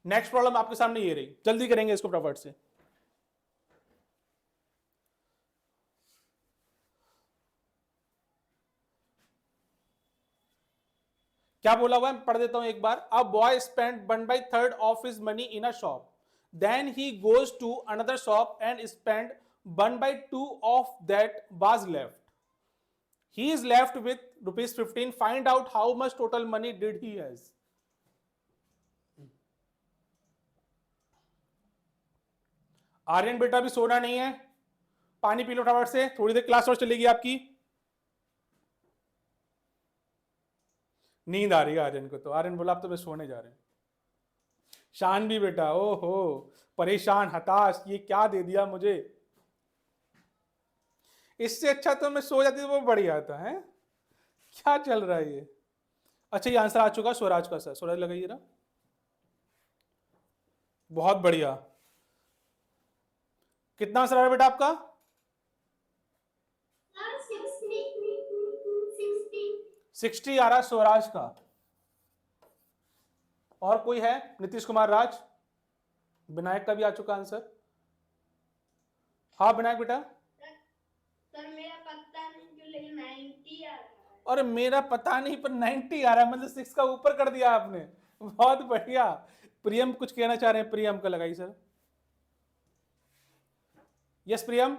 Next problem आपके सामने ये रही, जल्दी करेंगे इसको फटाफट से। क्या बोला हुआ है, पढ़ देता हूं एक बार। A boy spend 1/3 of his money in a shop, then he goes to another shop and spend 1/2 of that was left. He is left with ₹15. Find out how much total money did he has. Aryan बेटा भी सोना नहीं है, पानी P low फटाफट से, थोड़ी देर class और चलेगी आपकी। नींद आ रही है आर्यन को, तो आर्यन बोला अब तो मैं सोने जा रहे हैं। शान भी बेटा, ओहो परेशान हताश, ये क्या दे दिया मुझे, इससे अच्छा तो मैं सो जाती तो वो बढ़िया था है। क्या चल रहा है ये। अच्छा ये आंसर आ चुका स्वराज का, सर स्वराज लगाइए ना, बहुत बढ़िया। कितना आंसर आ रहा है बेटा आपका? 60 आ रहा है स्वराज का। और कोई है? नीतीश कुमार राज, विनायक का भी आ चुका आंसर। हाँ विनायक बेटा। सर मेरा पता नहीं लेकिन 90 आ रहा है। और मेरा पता नहीं पर 90 आ रहा है, मतलब 6 का ऊपर कर दिया आपने, बहुत बढ़िया। प्रियम कुछ कहना चाह रहे हैं, प्रियम का लगाई सर। यस प्रियम।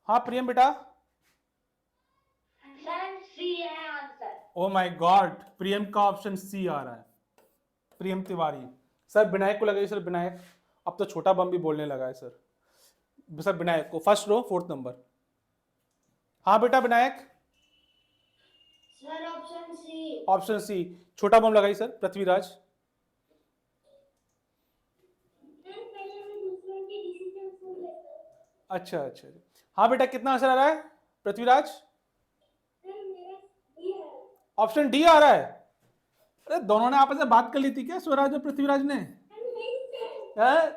हाँ प्रियम बेटा। सर सी है आंसर। ओ माय गॉड, प्रियम का ऑप्शन सी आ रहा है, प्रियम तिवारी। सर विनायक को लगाइए सर, विनायक अब तो छोटा बम भी बोलने लगा है सर। सर विनायक को, फर्स्ट रो 4th नंबर। हाँ बेटा Vinayak. Sir option C. Option C, छोटा बम लगाइए सर, पृथ्वीराज। अच्छा अच्छा, हाँ बेटा कितना आंसर आ रहा है पृथ्वीराज? ऑप्शन डी आ रहा है। अरे दोनों ने आपस में बात कर ली थी क्या, स्वराज और पृथ्वीराज ने?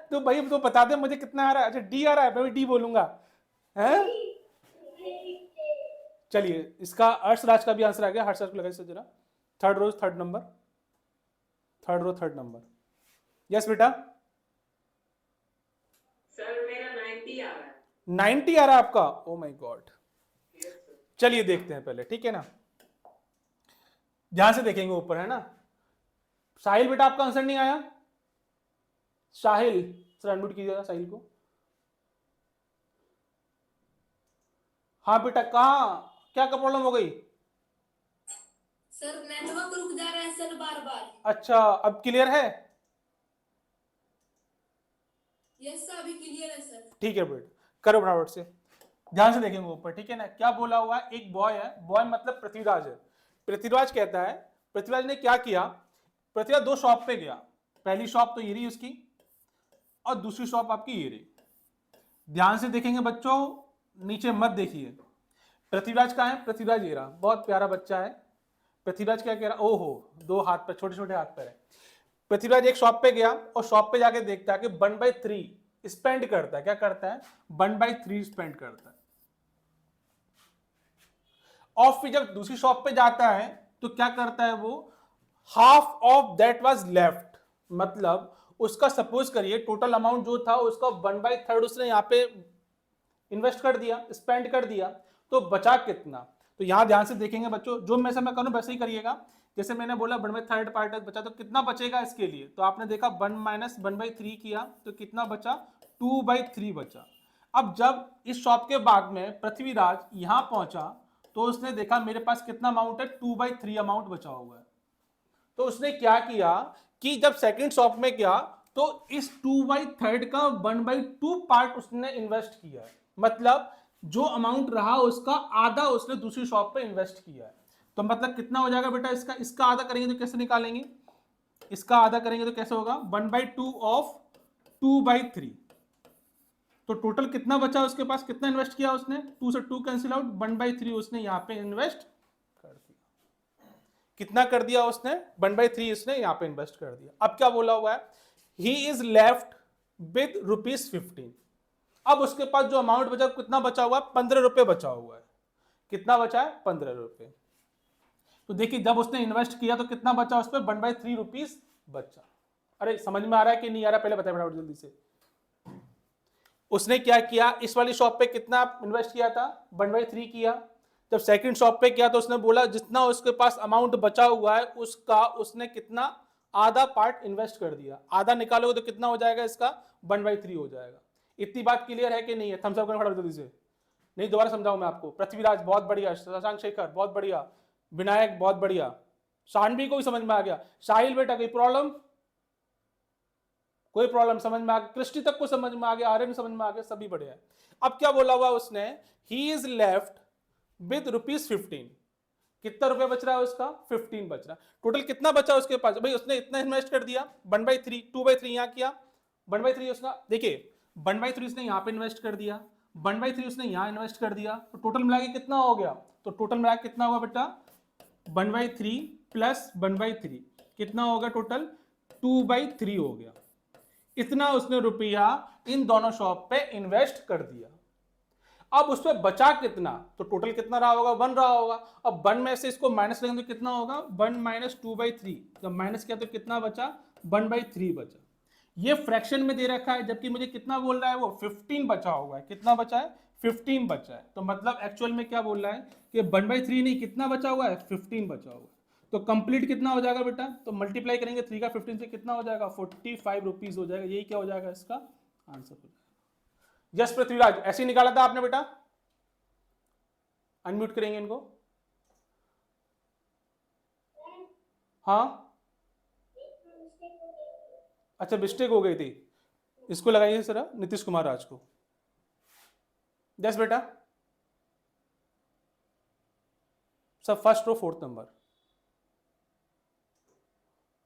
तो भाई तो बता दे मुझे कितना आ रहा है। अच्छा डी आ रहा है, मैं भी डी बोलूंगा है। चलिए इसका हर्षराज का भी आंसर आ गया, हर्षराज को लगाइए सर जरा, 3rd रो 3rd नंबर, 3rd रो 3rd नंबर। यस बेटा। सर मेरा 90 आ रहा है। 90 आ रहा है आपका, ओ माय गॉड। चलिए देखते हैं पहले, ठीक है ना, ध्यान से देखेंगे ऊपर है ना। साहिल बेटा आपका आंसर नहीं आया, साहिल सर अनम्यूट कीजिएगा साहिल को। हाँ बेटा कहाँ, क्या का प्रॉब्लम हो गई? सर नेटवर्क रुक जा रहा है सर बार बार। अच्छा अब क्लियर है? यस सर अभी क्लियर है सर। ठीक है बेटा, करो फटाफट से, ध्यान से देखेंगे ऊपर, ठीक है ना। क्या बोला हुआ है, एक बॉय है, बॉय मतलब पृथ्वीराज है। पृथ्वीराज कहता है, पृथ्वीराज ने क्या किया, पृथ्वीराज 2 शॉप पे गया, पहली शॉप तो ये रही उसकी, और दूसरी शॉप आपकी ये रही। ध्यान से देखेंगे बच्चों, नीचे मत देखिए। पृथ्वीराज कहाँ है, पृथ्वीराज ये रहा, बहुत प्यारा बच्चा है। पृथ्वीराज क्या कह रहा, ओहो 2 हाथ पर, छोटे छोटे हाथ पर है। पृथ्वीराज एक शॉप पे गया और शॉप पे जाके देखता है कि 1/3 स्पेंड करता है, क्या करता है 1/3 स्पेंड करता है। और फिर जब दूसरी शॉप पे जाता है तो क्या करता है वो, half of that was left, मतलब उसका सपोज करिए टोटल अमाउंट जो था उसका 1/3 उसने यहाँ पे इन्वेस्ट कर दिया, स्पेंड कर दिया, तो बचा कितना। तो यहां ध्यान से देखेंगे बच्चों, जो मैं करूं वैसे ही करिएगा। जैसे मैंने बोला 1/3 पार्ट बचा, तो कितना बचेगा इसके लिए, तो आपने देखा 1 - 1/3 किया तो कितना बचा, 2/3 बचा। अब जब इस शॉप के बाद में पृथ्वीराज यहां पहुंचा तो उसने देखा मेरे पास कितना अमाउंट है, 2/3 अमाउंट बचा हुआ है। तो उसने क्या किया कि जब सेकंड शॉप में गया तो इस 2/3 का 1/2 पार्ट उसने इन्वेस्ट किया है, मतलब जो अमाउंट रहा उसका आधा उसने दूसरी शॉप पे इन्वेस्ट किया है। तो मतलब कितना हो जाएगा बेटा, इसका आधा करेंगे तो कैसे निकालेंगे, इसका आधा करेंगे तो कैसे होगा, 1/2 ऑफ 2/3। तो टोटल कितना बचा उसके पास, कितना इन्वेस्ट किया उसने, 2 से 2 कैंसिल आउट, 1/3 उसने यहाँ पे इन्वेस्ट कर दिया। कितना कर दिया उसने, 1/3 उसने यहाँ पे इन्वेस्ट कर दिया। अब क्या बोला हुआ है, ही इज लेफ्ट विद ₹15। अब उसके पास जो अमाउंट बचा, कितना बचा हुआ है, 15 रुपए बचा हुआ है। कितना बचा है, 15 रुपए। तो देखिए जब उसने इन्वेस्ट किया तो कितना बचा उस पर 1/3 रुपीज बचा। अरे समझ में आ रहा है कि नहीं आ रहा, पहले बताए फटाफट जल्दी से। उसने क्या किया, इस वाली शॉप पे कितना इन्वेस्ट किया था, 1/3 किया। जब सेकंड शॉप पे किया तो उसने बोला जितना उसके पास अमाउंट बचा हुआ है उसका उसने कितना आधा पार्ट इन्वेस्ट कर दिया। आधा निकालोगे तो कितना हो जाएगा इसका, 1/3 हो जाएगा। इतनी बात क्लियर है कि नहीं है? थम्स अप करना फटाफट जल्दी से। नहीं दोबारा समझाऊं मैं आपको। पृथ्वीराज बहुत बढ़िया, शशांक शेखर बहुत बढ़िया, विनायक बहुत बढ़िया, शानवी को भी समझ में आ गया। साहिल बेटा कोई प्रॉब्लम? कोई प्रॉब्लम? समझ में आ गया। कृष्टि तक को समझ में आ गया, आर्यन समझ में आ गया, सभी बढ़िया है। अब क्या बोला हुआ उसने, ही इज लेफ्ट विद ₹15। कितना रुपया बच रहा है उसका, 15 बच रहा है। टोटल कितना बचा उसके पास भाई, उसने इतना इन्वेस्ट कर दिया 1/3, 2/3 यहां किया, 1/3 उसका। देखिए 1/3 उसने यहां पे इन्वेस्ट कर दिया, 1/3 उसने यहां इन्वेस्ट कर दिया, तो टोटल मिला के कितना हो गया, तो टोटल मिला के कितना हुआ बेटा, 1/3 प्लस 1/3 कितना होगा टोटल, 2/3 हो गया। इतना उसने रुपया इन दोनों शॉप पे इन्वेस्ट कर दिया। अब उस पर बचा कितना, तो टोटल कितना रहा होगा, 1 रहा होगा। अब 1 में से इसको माइनस करेंगे तो कितना होगा, 1 माइनस 2/3, जब माइनस किया तो कितना बचा, 1/3 बचा। ये फ्रैक्शन में दे रखा है, जबकि मुझे कितना बोल रहा है वो, 15 बचा हुआ है। कितना बचा है, 15 बचा है। तो मतलब एक्चुअल में क्या बोल रहा है कि 1/3 नहीं, कितना बचा हुआ है, 15 बचा हुआ है। तो कंप्लीट कितना हो जाएगा बेटा, तो मल्टीप्लाई करेंगे 3 का 15 से, कितना हो जाएगा, 45 रुपीज हो जाएगा। यही क्या हो जाएगा इसका आंसर हो जाएगा। यस पृथ्वीराज, ऐसे ही निकाला था आपने बेटा। अनम्यूट करेंगे इनको। हाँ अच्छा मिस्टेक हो गई थी, इसको लगाइए जरा, नीतीश कुमार राज को। यस बेटा sir, first row 4th number.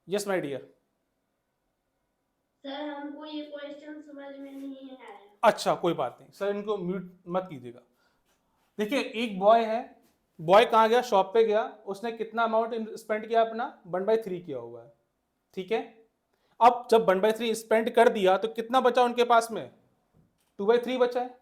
Yes my dear. Sir हमको ये क्वेश्चन समझ में नहीं आया। अच्छा कोई बात नहीं सर, इनको म्यूट मत कीजिएगा। देखिए एक बॉय है, बॉय कहाँ गया, शॉप पे गया, उसने कितना अमाउंट स्पेंड किया अपना, 1/3 किया हुआ है, ठीक है। अब जब 1/3 स्पेंड कर दिया तो कितना बचा उनके पास में, 2/3 बचा है।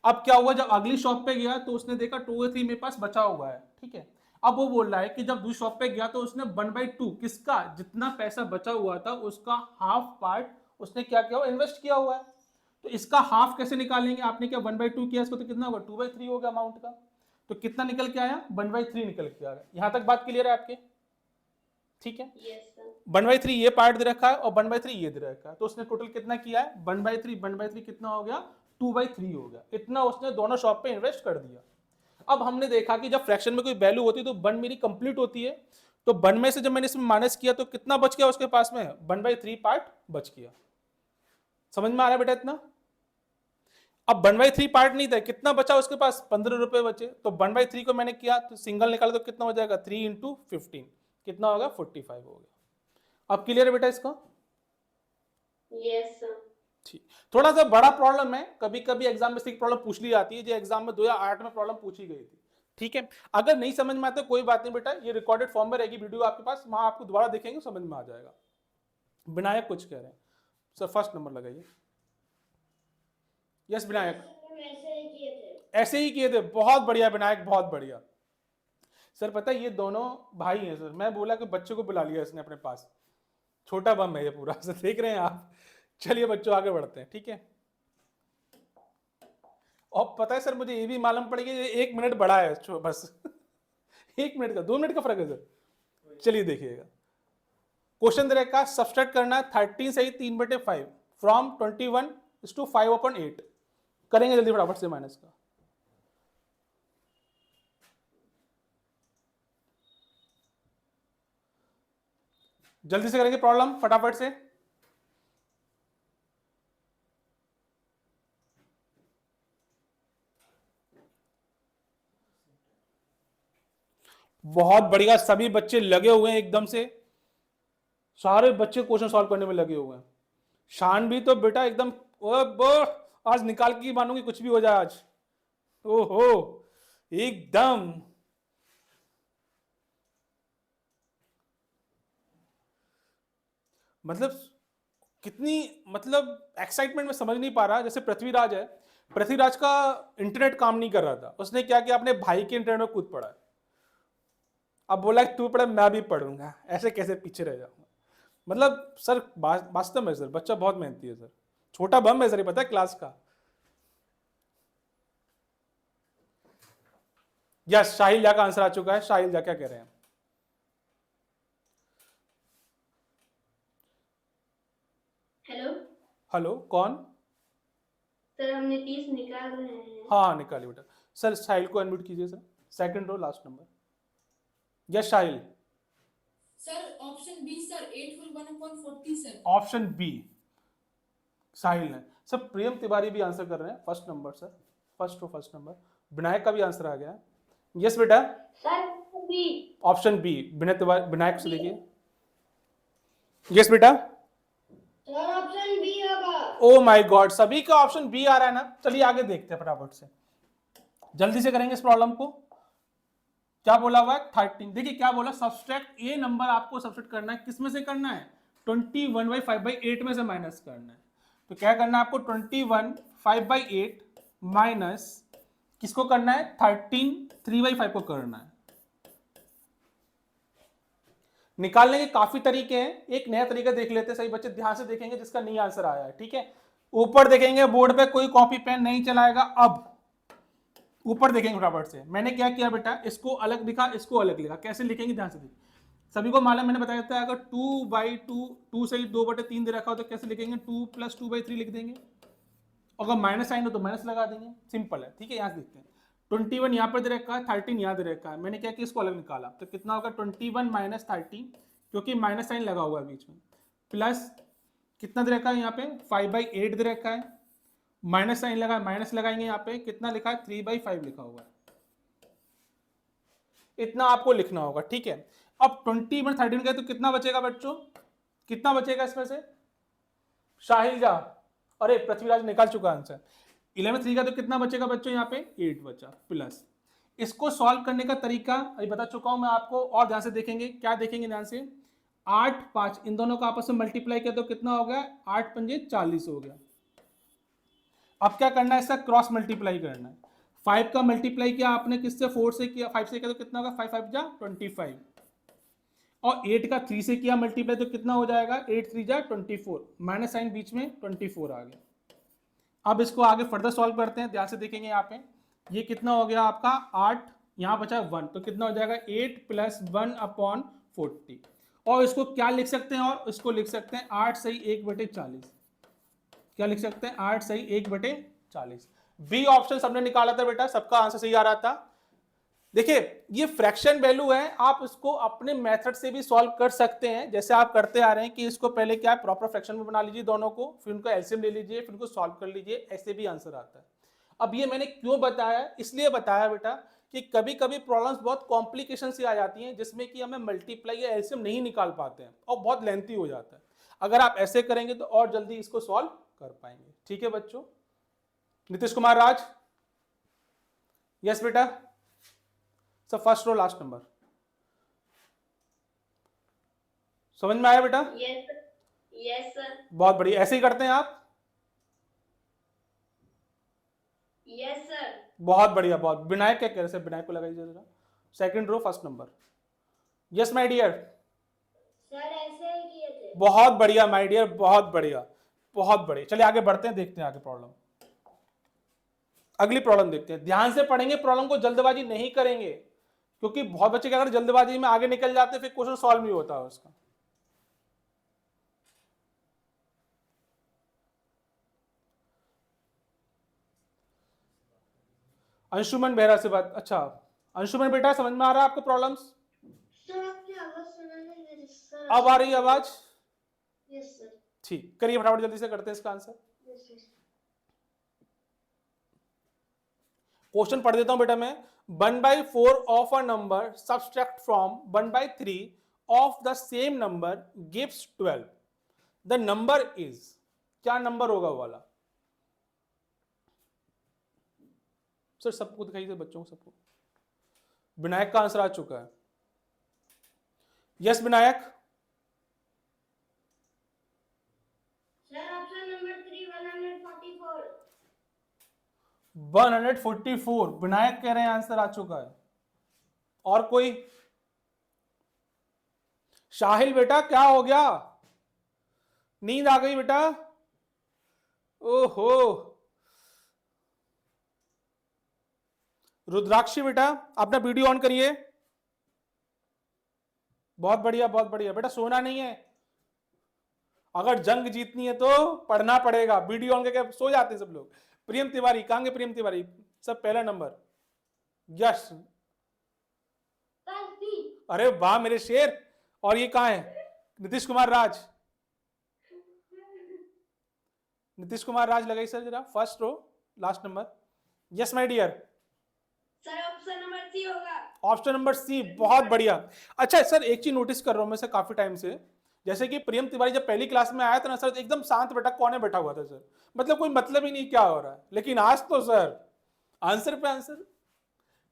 अब क्या हुआ, जब अगली शॉप पे गया तो उसने देखा 2/3 मेरे पास बचा हुआ है, ठीक है। अब वो बोल रहा है कि जब दूसरी शॉप पे गया तो उसने 1/2 किसका, जितना पैसा बचा हुआ था उसका हाफ पार्ट उसने क्या किया, इन्वेस्ट किया हुआ है। तो इसका हाफ कैसे निकालेंगे, आपने क्या 1/2 किया इसको, तो कितना होगा, 2/3 होगा अमाउंट का। तो कितना निकल के आया, 1/3 निकल के आ गया। यहां तक बात क्लियर है आपके, ठीक है। Yes sir. 1/3 ये पार्ट दे रखा है और 1/3 ये दे रखा है, तो उसने टोटल कितना किया है, 1/3 कितना हो गया, 2/3 हो गया। इतना उसने दोनों शॉप पे इन्वेस्ट कर दिया। अब हमने देखा कि जब फ्रैक्शन में कोई वैल्यू होती है तो 1 मेरी कंप्लीट होती है, तो 1 में से जब मैंने इसमें माइनस किया तो कितना बच गया उसके पास में, 1/3 पार्ट बच गया। समझ में आ रहा है बेटा इतना। अब 1/3 पार्ट नहीं था, कितना बचा उसके पास, 15 रुपए बचे। तो 1/3 को मैंने किया तो सिंगल निकाला तो कितना हो जाएगा, 3 इंटू 15 कितना होगा, 45 हो गया। अब क्लियर है बेटा इसका। Yes sir. ठीक, थोड़ा सा बड़ा प्रॉब्लम है, कभी कभी एग्जाम में सिक प्रॉब्लम पूछ ली जाती है, जो एग्जाम में 2008 में प्रॉब्लम पूछी गई थी, ठीक है। अगर नहीं समझ में आता कोई बात नहीं बेटा, ये रिकॉर्डेड फॉर्म में रहेगी वीडियो आपके पास, वहां आपको दोबारा देखेंगे समझ में आ जाएगा। विनायक कुछ कह रहे हैं सर, फर्स्ट नंबर लगाइए। यस विनायक, ऐसे ही किए थे। ऐसे ही किए थे, बहुत बढ़िया विनायक, बहुत बढ़िया। सर पता है ये दोनों भाई हैं सर, मैं बोला कि बच्चे को बुला लिया इसने अपने पास, छोटा बम है ये पूरा सर, देख रहे हैं आप। चलिए बच्चों आगे बढ़ते हैं, ठीक है। और पता है सर मुझे ये भी मालूम पड़ गया, ये 1 मिनट बड़ा है बस 1 मिनट का, 2 मिनट का फर्क है सर। चलिए देखिएगा, क्वेश्चन दे रखा, सब्सट्रैक्ट करना है 13 से 3/5 फ्रॉम 21:5/8। करेंगे जल्दी फटाफट से माइनस का। जल्दी से करेंगे प्रॉब्लम फटाफट से। बहुत बढ़िया, सभी बच्चे लगे हुए हैं एकदम से, सारे बच्चे क्वेश्चन सॉल्व करने में लगे हुए हैं। शान भी तो बेटा एकदम आज निकाल के मानूंगी कुछ भी हो जाए आज, ओहो एकदम। मतलब कितनी मतलब एक्साइटमेंट में समझ नहीं पा रहा। जैसे पृथ्वीराज है, पृथ्वीराज का इंटरनेट काम नहीं कर रहा था, उसने क्या किया, अपने भाई के इंटरनेट में कूद पड़ा है। अब बोला कि तू पढ़े मैं भी पढ़ूंगा, ऐसे कैसे पीछे रह जाऊंगा। मतलब सर वास्तव में सर बच्चा बहुत मेहनती है सर, छोटा बम है सर, ये पता है क्लास का। यस, शाहिल झा का आंसर आ चुका है। शाहिल झा क्या कह रहे हैं? हेलो हेलो, कौन? सर, हम नीतीश निकाल रहे हैं। हाँ निकालिए बेटा। सर साहिल को अनम्यूट कीजिए sir, second row last number. Yes Sahil. Sir option B sir 8 whole 1/40 sir. Option B Sahil ने। सर प्रियम तिवारी भी आंसर कर रहे हैं, first number sir, first row first number. Vinayak का भी आंसर आ गया है। यस बेटा, sir B. Option B Vinay Tiwari, Vinayak से देखिए। यस बेटा, सर ऑप्शन बी होगा। ओ माय गॉड, सभी का ऑप्शन बी आ रहा है ना। चलिए आगे देखते हैं फटाफट से, जल्दी से करेंगे इस प्रॉब्लम को। क्या बोला हुआ है 13, देखिए क्या बोला, सब्सट्रैक्ट ए नंबर आपको सब्सट्रैक्ट करना है, किस में से करना है? 21/5/8 में से माइनस करना है। तो क्या करना है आपको, 21/5/8 माइनस किसको करना है? 13 3/5 को करना है। निकालने के काफी तरीके हैं, एक नया तरीका देख लेते हैं। सही बच्चे ध्यान से देखेंगे जिसका नहीं आंसर आया है, ठीक है। ऊपर देखेंगे बोर्ड पे, कोई कॉपी पेन नहीं चलाएगा। अब ऊपर देखेंगे फटाफट से। मैंने क्या किया बेटा, इसको अलग लिखा, इसको अलग लिखा। कैसे लिखेंगे ध्यान से देखिए। सभी को मालूम, मैंने बताया था, अगर 2/2 2 से 2/3 दे रखा हो तो कैसे लिखेंगे? 2 + 2/3 लिख देंगे। अगर माइनस साइन हो तो माइनस लगा देंगे, सिंपल है, ठीक है। यहाँ से देखते हैं, 21 यहाँ पर दे रखा है, 13 यहाँ दे रखा है। मैंने क्या किया, इसको अलग निकाला, तो कितना होगा 21 - 13, क्योंकि माइनस साइन लगा हुआ है बीच में, प्लस कितना दे रखा है यहाँ पे 5/8 दे रखा है, माइनस साइन लगा, माइनस लगाएंगे यहाँ पे, कितना लिखा है 3/5 लिखा हुआ है। इतना आपको लिखना होगा, ठीक है। अब 21 13 गए तो कितना बचेगा बच्चों, कितना बचेगा इसमें से? शाहिल जा, अरे पृथ्वीराज निकाल चुका आंसर। 11 3 का तो कितना बचेगा बच्चों, यहाँ पे 8 बचा, प्लस इसको सॉल्व करने का तरीका अभी बता चुका हूं मैं आपको। और ध्यान से देखेंगे, क्या देखेंगे ध्यान से, 8 5 इन दोनों का आपस में मल्टीप्लाई किया तो कितना हो गया, 8 पंजे 40 हो गया। अब क्या करना है, इसका क्रॉस मल्टीप्लाई करना है। 5 का मल्टीप्लाई किया आपने किससे, 4 से किया, 5 से किया तो कितना होगा, 5 5 जा 25, और 8 का 3 से किया मल्टीप्लाई तो कितना हो जाएगा, 8 3 जा 24, माइनस साइन बीच में 24 आ गया। अब इसको आगे फर्दर सॉल्व करते हैं, ध्यान से देखेंगे यहाँ पे, ये कितना हो गया आपका 8, यहाँ बचा 1, तो कितना हो जाएगा 8 + 1/40। और इसको क्या लिख सकते हैं, और इसको लिख सकते हैं 8 सही 1/40। क्या लिख सकते हैं, 8 सही 1/40। बी ऑप्शन सबने निकाला था बेटा, सबका आंसर सही आ रहा था। देखिए ये फ्रैक्शन वैल्यू है, आप इसको अपने मेथड से भी सॉल्व कर सकते हैं, जैसे आप करते आ रहे हैं कि इसको पहले क्या प्रॉपर फ्रैक्शन में बना लीजिए दोनों को, फिर उनको एलसीएम ले लीजिए, फिर उनको सॉल्व कर लीजिए, ऐसे भी आंसर आता है। अब ये मैंने क्यों बताया, इसलिए बताया बेटा कि कभी कभी प्रॉब्लम्स बहुत कॉम्प्लिकेशन से आ जाती हैं, जिसमें कि हमें मल्टीप्लाई या एलसीएम नहीं निकाल पाते हैं और बहुत लेंथी हो जाता है। अगर आप ऐसे करेंगे तो और जल्दी इसको सॉल्व कर पाएंगे, ठीक है बच्चों। नीतीश कुमार राज, यस बेटा, sir first row last number, समझ में आया बेटा? Yes yes sir. बहुत बढ़िया, ऐसे ही करते हैं आप। Yes sir. बहुत बढ़िया, बहुत। विनायक क्या कह रहे हैं, विनायक को लगाइए जरा, second row first number. Yes my dear, sir ऐसे ही किए थे। बहुत बढ़िया माय डियर, बहुत बढ़िया, बहुत बढ़िया। चलिए आगे बढ़ते हैं, देखते हैं आगे प्रॉब्लम, अगली प्रॉब्लम देखते हैं। ध्यान से पढ़ेंगे प्रॉब्लम को, जल्दबाजी नहीं करेंगे, क्योंकि बहुत बच्चे क्या करते हैं जल्दबाजी में आगे निकल जाते हैं, फिर क्वेश्चन सॉल्व नहीं होता है उसका। अंशुमन बेहरा से बात, अच्छा अंशुमन बेटा समझ में आ रहा है आपको प्रॉब्लम्स? सर आपकी आवाज सुनाई नहीं दे रही सर। अब आ रही है आवाज? Yes sir. ठीक, करिए फटाफट जल्दी से करते हैं इसका आंसर। Yes sir. क्वेश्चन पढ़ देता हूं बेटा मैं। 1/4 of a number subtract from 1/3 of the same number gives 12। The number is, क्या नंबर होगा वो वाला? सर सबको दिखाइए, बच्चों को सबको। विनायक का आंसर आ चुका है, yes Vinayak. Sir option number 3 144। 144 Vinayak कह रहे हैं आंसर आ चुका है। और कोई? शाहिल बेटा क्या हो गया, नींद आ गई बेटा? ओहो, रुद्राक्षी बेटा अपना वीडियो ऑन करिए। बहुत बढ़िया बहुत बढ़िया बेटा, सोना नहीं है। अगर जंग जीतनी है तो पढ़ना पड़ेगा। वीडियो ऑन करके सो जाते हैं सब लोग। प्रियम तिवारी कहां गए? प्रियम तिवारी सब पहला नंबर। यश, सर सी। अरे वाह मेरे शेर। और ये कहां है? नीतीश कुमार राज। नीतीश कुमार राज लगाई सर जरा, first row last number. Yes my dear. Sir option number C होगा। ऑप्शन नंबर सी, बहुत बढ़िया। अच्छा सर एक चीज नोटिस कर रहा हूं मैं सर काफी टाइम से, जैसे कि प्रियम तिवारी जब पहली क्लास में आया था ना सर, एकदम शांत बेटा कोने बैठा हुआ था सर, मतलब कोई मतलब ही नहीं क्या हो रहा है। लेकिन आज तो सर आंसर पे आंसर।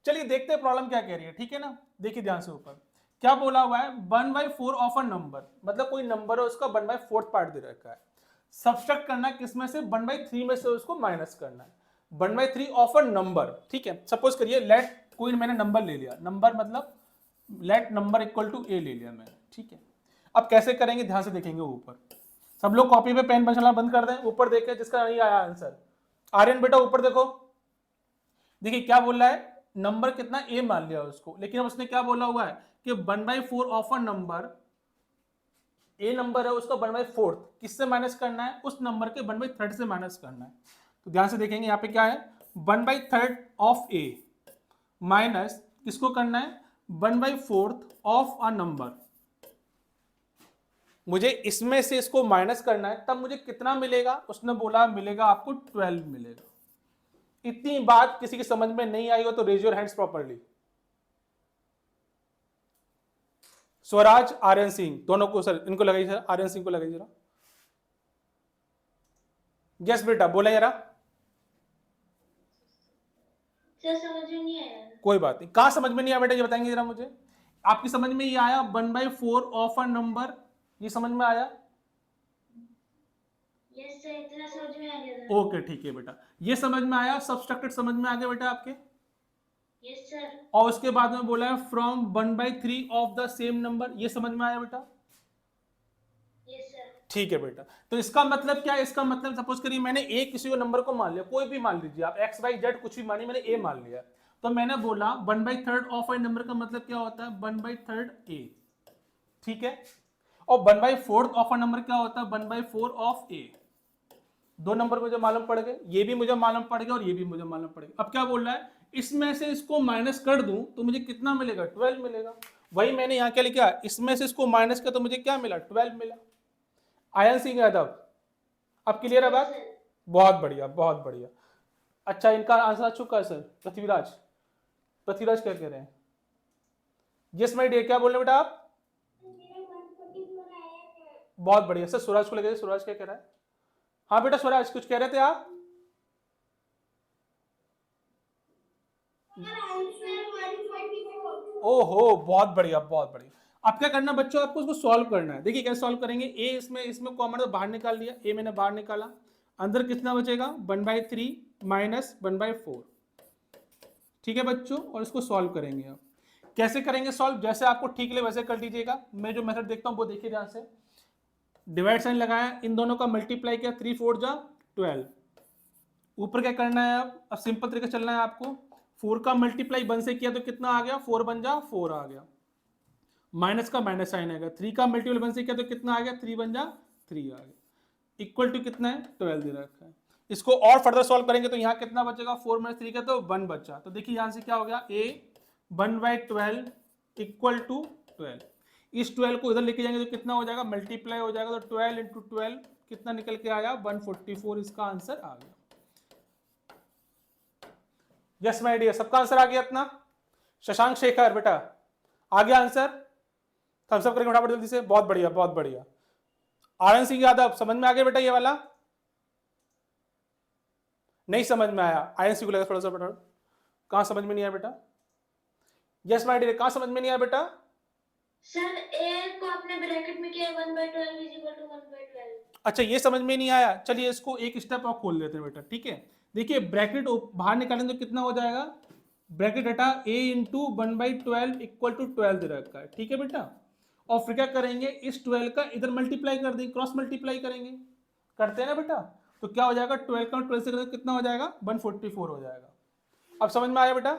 चलिए देखते हैं प्रॉब्लम क्या कह रही है, ठीक है ना। देखिए ध्यान से, ऊपर क्या बोला हुआ है, 1/4 ऑफ अ नंबर, मतलब कोई नंबर है उसका 1/4 पार्ट दे रखा है। सब्सट्रैक्ट करना है किसमें से? 1/3 में से उसको माइनस करना है। 1/3 ऑफ अ नंबर, ठीक है। सपोज करिए लेट कोई मैंने नंबर ले लिया, नंबर मतलब लेट नंबर इक्वल टू ए ले लिया मैंने, ठीक है। अब कैसे करेंगे ध्यान से देखेंगे। ऊपर सब लोग कॉपी पे पेन पेंसिल बंद कर दें, ऊपर देखें जिसका नहीं आया आंसर। आर्यन बेटा ऊपर देखो, देखिए क्या बोल रहा है, नंबर कितना ए मान लिया उसको, लेकिन अब उसने क्या बोला हुआ है कि 1/4 of a number, A number है उसका 1/4 किससे माइनस करना है? उस नंबर के 1/3 से माइनस करना है। तो ध्यान से देखेंगे यहाँ पे क्या है, 1/3 ऑफ ए माइनस किसको करना है? 1/4 ऑफ अ नंबर। मुझे इसमें से इसको माइनस करना है, तब मुझे कितना मिलेगा? उसने बोला मिलेगा आपको 12 मिलेगा। इतनी बात किसी की समझ में नहीं आई हो तो raise your hands properly. Swaraj, Aryan Singh दोनों को सर, इनको लगाइए सर, आर्यन सिंह को लगाइए जरा। यस बेटा बोले जरा। सर समझ में नहीं आया। कोई बात नहीं, कहां समझ में नहीं आया बेटा ये बताएंगे जरा मुझे। आपकी समझ में ये आया 1/4 ऑफ अ नंबर, ये समझ में आया? यस सर इतना समझ में आ गया था। ओके ठीक है बेटा, ये समझ में आया। सब्सट्रैक्टेड समझ में आ गया बेटा आपके। Yes sir. और उसके बाद में बोला है from 1/3 of the same number, ये समझ में आया बेटा? Yes sir. ठीक है बेटा, तो इसका मतलब क्या है? इसका मतलब सपोज करिए मैंने ए किसी को नंबर को मान लिया, कोई भी मान लीजिए आप, एक्स वाई जेड कुछ भी मानिए, मैंने ए मान लिया, तो मैंने बोला 1/3 ऑफ ए नंबर का मतलब क्या होता है? 1/3 ए, ठीक है। और 1/4 ऑफ अ नंबर क्या होता है? 1/4 ऑफ ए। दो नंबर मुझे मालूम पड़ गए, ये भी मुझे मालूम पड़ गया और ये भी मुझे मालूम पड़ गया। अब क्या बोल रहा है, इसमें से इसको माइनस कर दूं तो मुझे कितना मिलेगा? 12 मिलेगा। वही मैंने यहाँ क्या लिखा, इसमें से इसको माइनस किया तो मुझे क्या मिला? 12 मिला। आयन सिंह यादव, अब क्लियर है बात? बहुत बढ़िया बहुत बढ़िया। अच्छा इनका आंसर आ चुका है सर। पृथ्वीराज, पृथ्वीराज क्या कह रहे हैं? यस माय डियर, क्या बोल रहे हैं बेटा आप? बहुत बढ़िया सर। सूरज को लेकर, सूरज क्या कह रहा है? हाँ बेटा स्वराज कुछ कह रहे थे आप? ओहो बहुत बढ़िया बहुत बढ़िया। अब क्या करना बच्चों, आपको उसको सॉल्व करना है। देखिए कैसे सॉल्व करेंगे। ए इसमें कॉमन बाहर निकाल लिया, ए मैंने बाहर निकाला, अंदर कितना बचेगा? 1/3 माइनस 1/4, ठीक है बच्चों। और इसको सॉल्व करेंगे। अब कैसे करेंगे सॉल्व? जैसे आपको ठीक लगे वैसे कर लीजिएगा। मैं जो मेथड देखता हूँ वो देखिए ध्यान से। डिवाइड साइन लगाया, इन दोनों का मल्टीप्लाई किया, 3 4 जा 12। ऊपर क्या करना है? अब सिंपल तरीके चलना है आपको। 4 का मल्टीप्लाई 1 से किया तो कितना आ गया? 4 बन जा 4 आ गया, माइनस का माइनस साइन आएगा। 3 का मल्टीप्लाई 1 से किया तो कितना आ गया? 3 बन जा 3 आ गया, इक्वल टू कितना है? 12 दे रखा है। इसको और फर्दर सॉल्व करेंगे तो यहाँ कितना बचेगा? 4 - 3 का तो 1 बचा। तो देखिए यहाँ से क्या हो गया, a 1/12 इक्वल टू 12। इस 12 को इधर लेके जाएंगे तो कितना हो जाएगा? मल्टीप्लाई हो जाएगा, तो 12 × 12 कितना निकल के आया? 144। इसका आंसर आ गया। यस माय डियर, सबका आंसर आ गया इतना? शशांक शेखर बेटा आ गया आंसर? थम्स अप करेंगे फटाफट जल्दी से। बहुत बढ़िया बहुत बढ़िया। आनंद सिंह यादव समझ में आ गया बेटा ये वाला? नहीं समझ में आया? आयन सिंह को लगा थोड़ा सा फटाफट। कहां समझ में नहीं आया बेटा? यस माय डियर, कहां समझ में नहीं आया बेटा? सर ए को आपने ब्रैकेट में किया 1/12 इज इक्वल टू 1/12। अच्छा ये समझ में नहीं आया, चलिए इसको एक स्टेप और खोल लेते हैं बेटा, ठीक है। देखिए ब्रैकेट बाहर निकालेंगे तो कितना हो जाएगा? ब्रैकेट हटा a × 1/12 इक्वल टू 12 दे रखा है, ठीक है बेटा। और फिर क्या करेंगे, इस 12 का इधर मल्टीप्लाई कर देंगे, क्रॉस मल्टीप्लाई करेंगे, करते हैं ना बेटा। तो क्या हो जाएगा, 12 का 12 से करेंगे कितना हो जाएगा, 144 हो जाएगा। अब समझ में आया बेटा?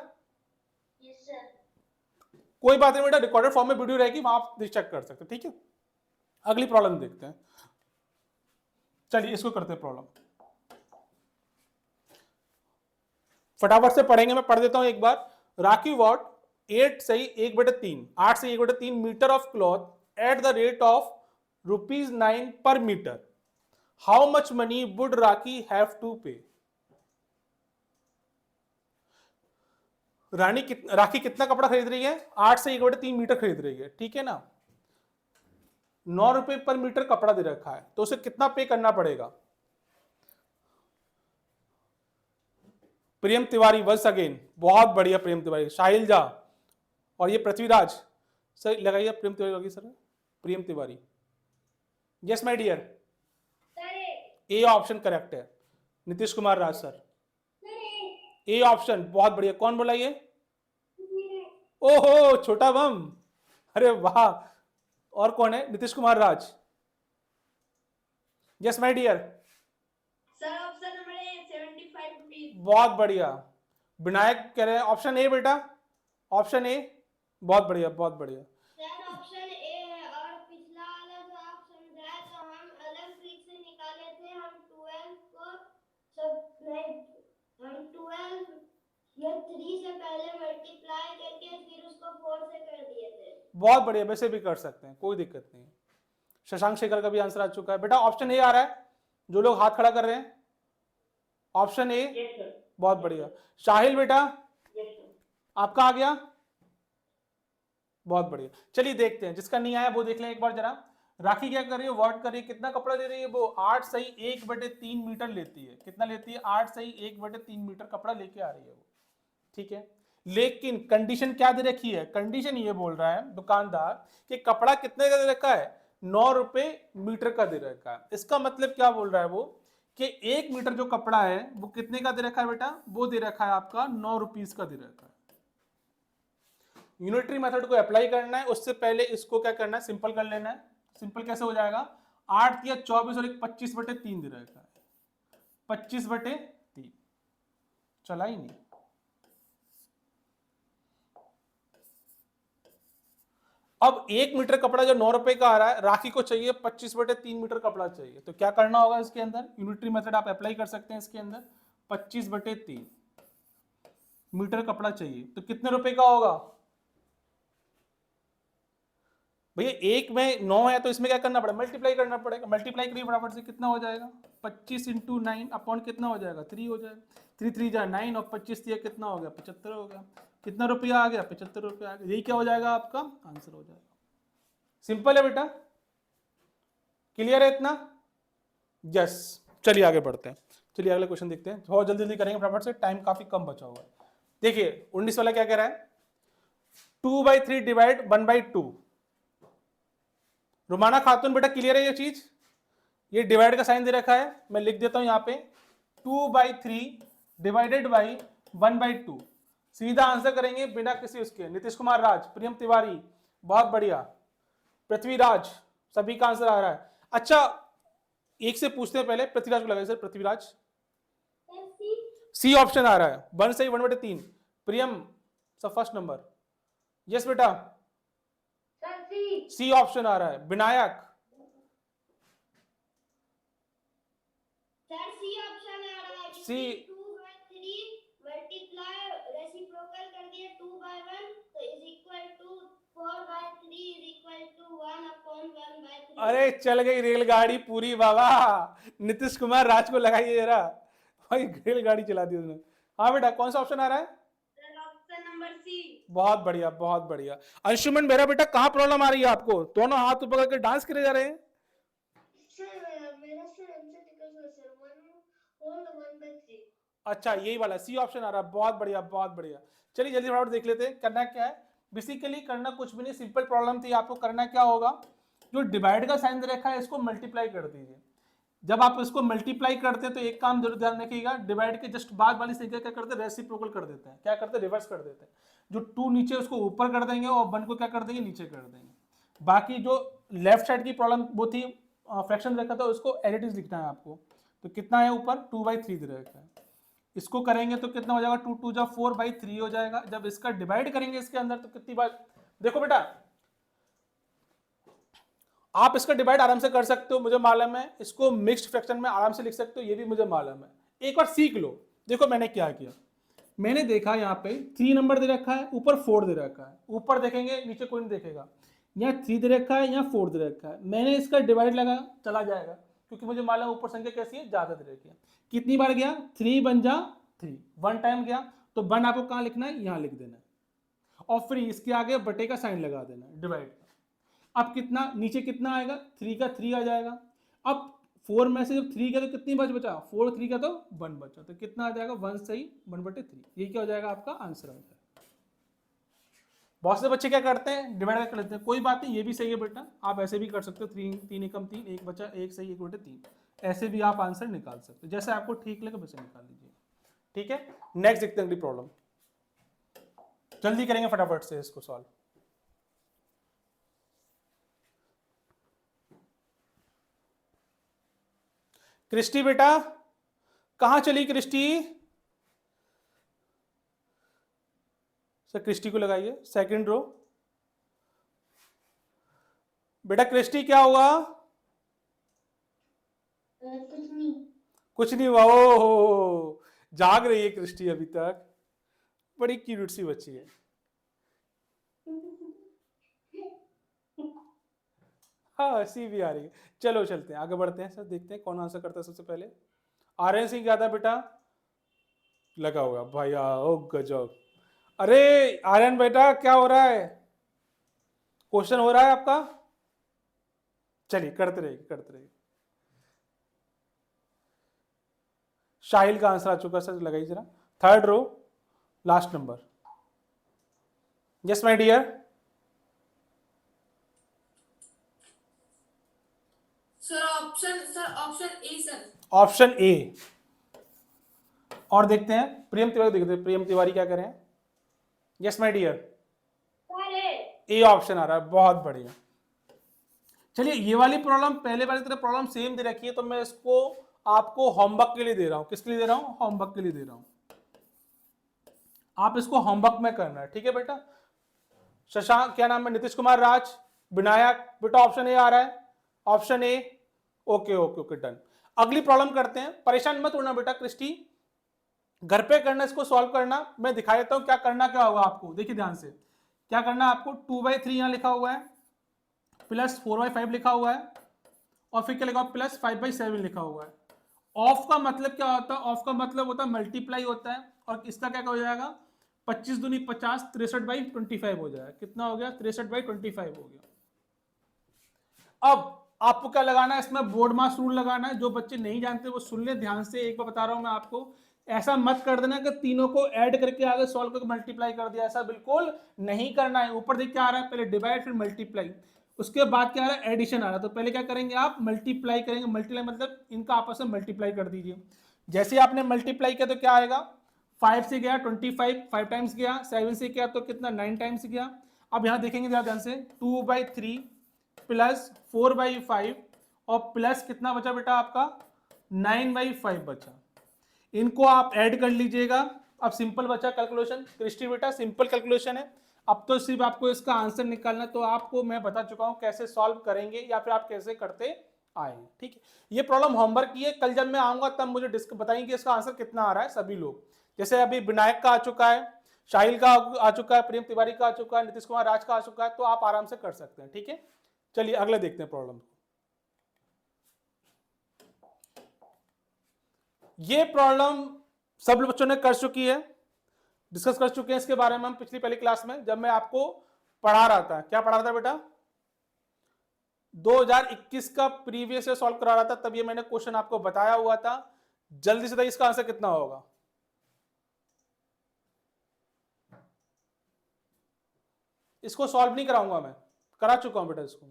Yes sir. कोई बात नहीं बेटा, रिकॉर्डेड फॉर्म में वीडियो रहेगी, वहां आप चेक कर सकते हैं, ठीक है। अगली प्रॉब्लम देखते हैं, चलिए इसको करते हैं प्रॉब्लम, फटाफट से पढ़ेंगे, मैं पढ़ देता हूं एक बार। राखी वॉट 8 सही 1/3, 8 से 1/3 metre of cloth at the rate of ₹9 पर metre, how much money would Rakhi have to pay. Rakhi कितना कपड़ा खरीद रही है, 8 से 1/3 मीटर खरीद रही है, ठीक है ना। 9 रुपए पर मीटर कपड़ा दे रखा है, तो उसे कितना पे करना पड़ेगा। प्रियम तिवारी वंस अगेन, बहुत बढ़िया प्रियम तिवारी, साहिल झा और ये पृथ्वीराज, सर लगाइए Priyam Tiwari sir, Priyam Tiwari, yes my dear, sir A option correct है। Nitish Kumar Raj sir, A option, बहुत बढ़िया। कौन बोला ये, ओहो छोटा बम, अरे वाह। और कौन है, Nitish Kumar Raj, yes my dear, sir option number A 75 rupees. बहुत बढ़िया। विनायक कह रहे हैं ऑप्शन ए बेटा, ऑप्शन ए, बहुत बढ़िया बहुत बढ़िया। सर ऑप्शन ए है, और पिछला वाला जो आप समझाए तो हम अलग ट्रिक से निकाले थे, हम 12 को सब नहीं, हम 12 ये 3 से पहले मल्टीप्लाई करके फिर उसको 4 से कर दिए थे। बहुत बढ़िया, वैसे भी कर सकते हैं, कोई दिक्कत नहीं। शशांक शेखर का भी आंसर आ चुका है बेटा, ऑप्शन ए आ रहा है, जो लोग हाथ खड़ा कर रहे हैं, ऑप्शन ए, यस सर, बहुत बढ़िया। साहिल बेटा यस सर। आपका आ गया, बहुत बढ़िया। चलिए देखते हैं, जिसका नहीं आया वो देख लें एक बार जरा। राखी क्या कर रही है, वॉट कर रही है, कितना कपड़ा ले रही है वो, 8 सही 1/3 मीटर लेती है, कितना लेती है, 8 सही 1/3 मीटर कपड़ा लेके आ रही है वो, ठीक है। लेकिन कंडीशन क्या दे रखी है, कंडीशन ये बोल रहा है दुकानदार कि कपड़ा कितने का दे रखा है, 9 रुपए मीटर का दे रखा है। इसका मतलब क्या बोल रहा है वो, कि 1 मीटर जो कपड़ा है वो कितने का दे रखा है बेटा, वो दे रखा है आपका 9 रुपीस का दे रखा है। यूनिटरी मेथड को अप्लाई करना है, उससे पहले इसको क्या करना है, सिंपल कर लेना है। सिंपल कैसे हो जाएगा, 8 या 24 और 25/3 दे रखा है, 25/3 चला ही नहीं। अब 1 मीटर कपड़ा जो 9 रुपए का आ रहा है, राखी को चाहिए 25/3 मीटर कपड़ा चाहिए, तो क्या करना होगा इसके अंदर, यूनिटरी मेथड आप अप्लाई कर सकते हैं इसके अंदर। 25/3 मीटर कपड़ा चाहिए, तो कितने रुपए का होगा भैया, 1 में 9 है तो इसमें क्या करना पड़ेगा, मल्टीप्लाई करना पड़ेगा। मल्टीप्लाई करिए फटाफट से, कितना हो जाएगा, 25 × 9 अपॉन कितना हो जाएगा, 3 हो जाएगा, 3 3 जा 9 और 25 दिया कितना हो गया, 75 हो गया। कितना रुपया आ गया, 75 रुपया आ गया। यही क्या हो जाएगा, आपका आंसर हो जाएगा। सिंपल है बेटा, क्लियर है इतना, यस। चलिए आगे बढ़ते हैं, चलिए अगले क्वेश्चन देखते हैं, बहुत जल्दी जल्दी करेंगे फटाफट से, टाइम काफी कम बचा हुआ है। देखिए 19 वाला क्या कह रहा है, 2/3 डिवाइड 1/2। रुमाना खातून बेटा क्लियर है ये चीज, ये डिवाइड का साइन दे रखा है, मैं लिख देता हूं यहाँ पे 2/3 डिवाइडेड बाई 1/2। सीधा आंसर करेंगे बिना किसी उसके। नीतीश कुमार राज, प्रियम तिवारी, बहुत बढ़िया, पृथ्वीराज, सभी का आंसर आ रहा है। अच्छा एक से पूछते हैं पहले, पृथ्वीराज को लगाइए सर, पृथ्वीराज, सी ऑप्शन आ रहा है, 1 सही 1/3। प्रियम सब फर्स्ट नंबर, यस बेटा, सी ऑप्शन आ रहा है। विनायक, सर सी ऑप्शन आ रहा है, सी, 2/3 मल्टीप्लाई रेसिप्रोकल कर दिए 2/1 तो is equal to 4/3 is equal to 1/1/3। अरे चल गई रेलगाड़ी पूरी बाबा, नीतीश कुमार राज को लगाइए जरा, भाई रेलगाड़ी चला दी उसने। हाँ बेटा कौन सा ऑप्शन आ रहा है, ऑप्शन नंबर सी। बहुत बढ़िया बहुत बढ़िया। अंशुमन मेरा बेटा कहाँ प्रॉब्लम आ रही है आपको, दोनों हाथ ऊपर करके डांस करे जा रहे हैं। सर मेरा सर आंसर निकल गया सर, 1/3। अच्छा यही वाला सी ऑप्शन आ रहा है, बहुत बढ़िया बहुत बढ़िया। चलिए जल्दी फटाफट देख लेते हैं, करना क्या है, बेसिकली करना कुछ भी नहीं, सिंपल प्रॉब्लम थी। आपको करना क्या होगा, जो डिवाइड का साइन दे रखा है इसको मल्टीप्लाई कर दीजिए। जब आप इसको मल्टीप्लाई करते हैं तो एक काम जरूर ध्यान रखिएगा, डिवाइड के जस्ट बाद वाली संख्या क्या करते हैं, रेसिप्रोकल कर देते हैं, क्या करते हैं, रिवर्स कर देते हैं। जो 2 नीचे उसको ऊपर कर देंगे और 1 को क्या कर देंगे, नीचे कर देंगे। बाकी जो लेफ्ट साइड की प्रॉब्लम वो थी फ्रैक्शन रखा था, उसको एडिटिव लिखना है आपको। तो कितना है ऊपर 2/3 दे रखा है, इसको करेंगे तो कितना हो जाएगा 2 2 जा 4/3 हो जाएगा। जब इसका डिवाइड करेंगे इसके अंदर तो कितनी बार, देखो बेटा आप इसका डिवाइड आराम से कर सकते हो, मुझे मालूम है। इसको मिक्स्ड फ्रैक्शन में आराम से लिख सकते हो, ये भी मुझे मालूम है। एक बार सीख लो। देखो मैंने क्या किया, मैंने देखा यहाँ पे 3 नंबर दे रखा है, ऊपर 4 दे रखा है, ऊपर देखेंगे नीचे कोई नहीं देखेगा, यहाँ 3 दे रखा है, यहाँ 4 दे रखा है। मैंने इसका डिवाइड लगा, चला जाएगा क्योंकि मुझे मालूम ऊपर संख्या कैसी है, ज्यादा दे रखी है। कितनी बार गया 3 बन जा 3, 1 टाइम गया तो 1 आपको कहाँ लिखना है, यहाँ लिख देना है, और फिर इसके आगे बटे का साइन लगा देना है डिवाइड। अब कितना नीचे कितना आएगा, 3 का 3 आ जाएगा। अब 4 में से जब 3 का तो कितनी बचा, 4 3 का तो 1 बचा, तो कितना आ जाएगा 1 सही 1/3। ये क्या हो जाएगा आपका आंसर आ जाएगा। बहुत से बच्चे क्या करते हैं डिवाइड कर लेते हैं, कोई बात नहीं, ये भी सही है बेटा, आप ऐसे भी कर सकते हो। 3 एकम 3, 1 बचा 1 सही 1/3, ऐसे भी आप आंसर निकाल सकते हो, जैसे आपको ठीक लगे वैसे निकाल लीजिए। ठीक है, नेक्स्ट देखते हैं अगली प्रॉब्लम, जल्दी करेंगे फटाफट से इसको सॉल्व। क्रिस्टी बेटा कहां चली क्रिस्टी, सर क्रिस्टी को लगाइए सेकंड रो। बेटा क्रिस्टी क्या हुआ, कुछ नहीं। कुछ नहीं हुआ, ओ जाग रही है क्रिस्टी अभी तक, बड़ी क्यूट सी बच्ची है। हाँ हंसी भी आ रही है। चलो चलते हैं आगे बढ़ते हैं सर, देखते हैं कौन आंसर करता है सबसे पहले। आर्यन सिंह क्या था बेटा, लगा हुआ भैया, ओ गजब। अरे आर्यन बेटा क्या हो रहा है, क्वेश्चन हो रहा है आपका, चलिए करते रहिए करते रहिए। शाहिल का आंसर आ चुका सर, लगाइए जरा, third row last number. Yes my dear, sir option A sir. Option A. और देखते हैं प्रियम तिवारी, देखते हैं प्रियम तिवारी क्या करें। Yes my dear, A option आ रहा है, बहुत बढ़िया। चलिए ये वाली प्रॉब्लम पहले वाली तरह प्रॉब्लम सेम दे रखी है, तो मैं इसको आपको होमवर्क के लिए दे रहा हूं। किसके लिए दे रहा हूं, होमवर्क के लिए दे रहा हूं। आप इसको होमवर्क में करना है, ठीक है बेटा। शशांक क्या नाम है, नीतीश कुमार राज, विनायक बेटा ऑप्शन ए आ रहा है, option A. Okay okay okay done. अगली प्रॉब्लम करते हैं, परेशान मत होना बेटा क्रिस्टी, घर पे करना, इसको सॉल्व करना। मैं दिखा देता हूं क्या करना, क्या होगा आपको, देखिए ध्यान से क्या करना है आपको। 2/3 यहां लिखा हुआ है, प्लस 4/5 लिखा हुआ है, और फिर क्या लिखा हुआ प्लस 5/7 लिखा हुआ है। ऑफ का मतलब क्या होता है, ऑफ का मतलब होता है मल्टीप्लाई होता है, और इसका क्या हो जाएगा 25 दूनी 50, 63/25 हो जाएगा। कितना हो गया 63/25 हो गया। अब आपको क्या लगाना है इसमें, बोर्ड मास रूल लगाना है। जो बच्चे नहीं जानते वो सुन ले ध्यान से, एक बार बता रहा हूं मैं आपको। ऐसा मत कर देना कि तीनों को ऐड करके आगे सॉल्व करके मल्टीप्लाई कर दिया, ऐसा बिल्कुल नहीं करना है। ऊपर देख क्या आ रहा है, पहले डिवाइड फिर मल्टीप्लाई, उसके बाद क्या आ रहा है एडिशन आ रहा है। तो पहले क्या करेंगे आप मल्टीप्लाई करेंगे, मल्टीप्लाई मतलब इनका आपस में मल्टीप्लाई कर दीजिए। जैसे आपने मल्टीप्लाई किया तो क्या आएगा, 5 से गया 25, 5 टाइम्स गया, 7 से किया तो कितना 9 टाइम्स गया। अब यहाँ देखेंगे ध्यान से 2/3 प्लस 4/5 और प्लस कितना बचा बेटा आपका 9/5 बचा। इनको आप ऐड कर लीजिएगा। अब सिंपल बचा कैलकुलेशन, क्रिस्टी बेटा सिंपल कैलकुलेशन है। अब तो सिर्फ आपको इसका आंसर निकालना, तो आपको मैं बता चुका हूं कैसे सॉल्व करेंगे या फिर आप कैसे करते आए। ठीक है, ये प्रॉब्लम होमवर्क की है, कल जब मैं आऊंगा तब मुझे बताएंगे इसका आंसर कितना आ रहा है सभी लोग। जैसे अभी विनायक का आ चुका है, शाहिल का आ चुका है, प्रेम तिवारी का आ चुका है, नीतीश कुमार राज का आ चुका है, तो आप आराम से कर सकते हैं। ठीक है, चलिए अगले देखते हैं प्रॉब्लम। ये प्रॉब्लम सब बच्चों ने कर चुकी है, डिस्कस कर चुके हैं इसके बारे में हम पिछली पहली क्लास में, जब मैं आपको पढ़ा रहा था। क्या पढ़ा रहा था बेटा, 2021 का प्रीवियस ईयर सॉल्व करा रहा था, तब ये मैंने क्वेश्चन आपको बताया हुआ था। जल्दी से इसका आंसर कितना होगा, इसको सॉल्व नहीं कराऊंगा मैं, करा चुका हूं बेटा इसको।